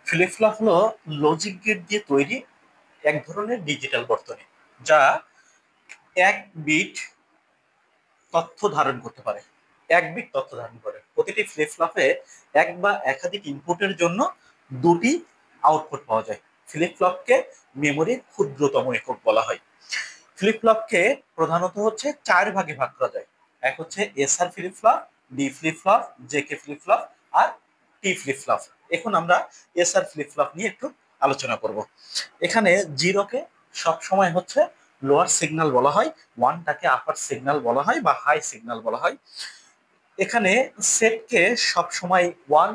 Flip flop হলো logic gate দিয়ে তৈরি এক ধরনের ডিজিটাল বর্তনী, যা এক বিট তথ্য ধারণ করতে পারে। এক বিট তথ্য ধারণ করে। প্রতিটি ফ্লিপ ফ্লপে এক বা একাধিক ইনপুটের জন্য দুটি আউটপুট পাওয়া যায়। ফ্লিপ ফ্লপকে মেমোরির ক্ষুদ্রতম একক বলা হয়। ফ্লিপ ফ্লপকে প্রধানত হচ্ছে চার ভাগে ভাগ করা যায়। এক হচ্ছে SR flip flop, D flip flop, JK flip flop আর টি ফ্লিপ ফ্লপ। এখন আমরা এসআর ফ্লিপ ফ্লপ নিয়ে একটু আলোচনা করব। এখানে জিরোকে সবসময় হচ্ছে লোয়ার সিগন্যাল বলা হয়, ওয়ানটাকে আপার সিগন্যাল বলা হয় বা হাই সিগন্যাল বলা হয়। এখানে সেটকে সবসময় ওয়ান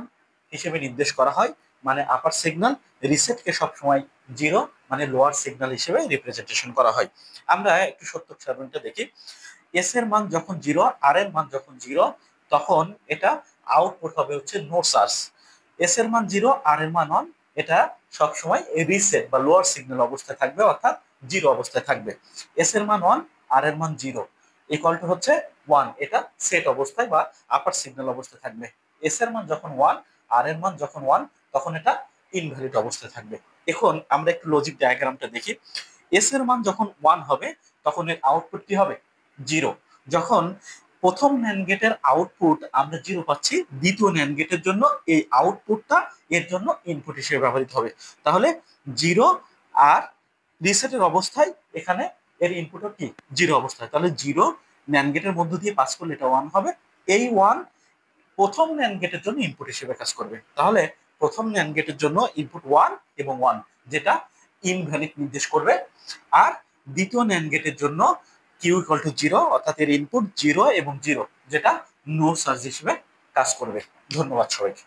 হিসেবে নির্দেশ করা হয়, মানে আপার সিগন্যাল। রিসেটকে সবসময় জিরো, মানে লোয়ার সিগন্যাল হিসেবে রিপ্রেজেন্টেশন করা হয়। আমরা একটু সত্য সারণীটা দেখি। এস এর মান যখন জিরো, আর এর মান যখন জিরো, তখন এটা আউটপুট হবে হচ্ছে নো চার্জ। এস এর মান জিরো, আর এর মান অন, এটা সবসময় রিসেট বা লোয়ার সিগন্যাল অবস্থায় থাকবে, অর্থাৎ জিরো অবস্থায় থাকবে। এস এর মান ওয়ান, আর এর মান জিরো, ইকুয়াল টু হচ্ছে ওয়ান, এটা সেট অবস্থায় বা আপার সিগন্যাল অবস্থায় থাকবে। এস এর মান যখন ওয়ান, আর এর মান যখন ওয়ান, তখন এটা ইনভ্যালিড অবস্থায় থাকবে। এখন আমরা একটু লজিক ডায়াগ্রামটা দেখি। এস এর মান যখন ওয়ান হবে, তখন এর আউটপুট কি হবে? জিরো। যখন প্রথম ন্যান্ড গেটের আউটপুট আমরা জিরো পাচ্ছি, দ্বিতীয় ন্যান্ড গেটের জন্য এই আউটপুটটা এর জন্য ইনপুট হিসেবে ব্যবহৃত হবে। তাহলে জিরো আর রিসেটের অবস্থায় এখানে এর ইনপুটও কি জিরো অবস্থায়, তাহলে জিরো ন্যান্ড গেটের মধ্য দিয়ে পাস করলে এটা ওয়ান হবে। এই ওয়ান প্রথম ন্যান্ড গেটের জন্য ইনপুট হিসেবে কাজ করবে। তাহলে প্রথম ন্যান্ড গেটের জন্য ইনপুট ওয়ান এবং ওয়ান, যেটা ইনভ্যালিড নির্দেশ করবে। আর দ্বিতীয় ন্যান্ড গেটের জন্য কিউ ইকুয়াল টু জিরো, অর্থাৎ এর ইনপুট জিরো এবং জিরো, যেটা নো চার্জ হিসেবে কাজ করবে। ধন্যবাদ সবাইকে।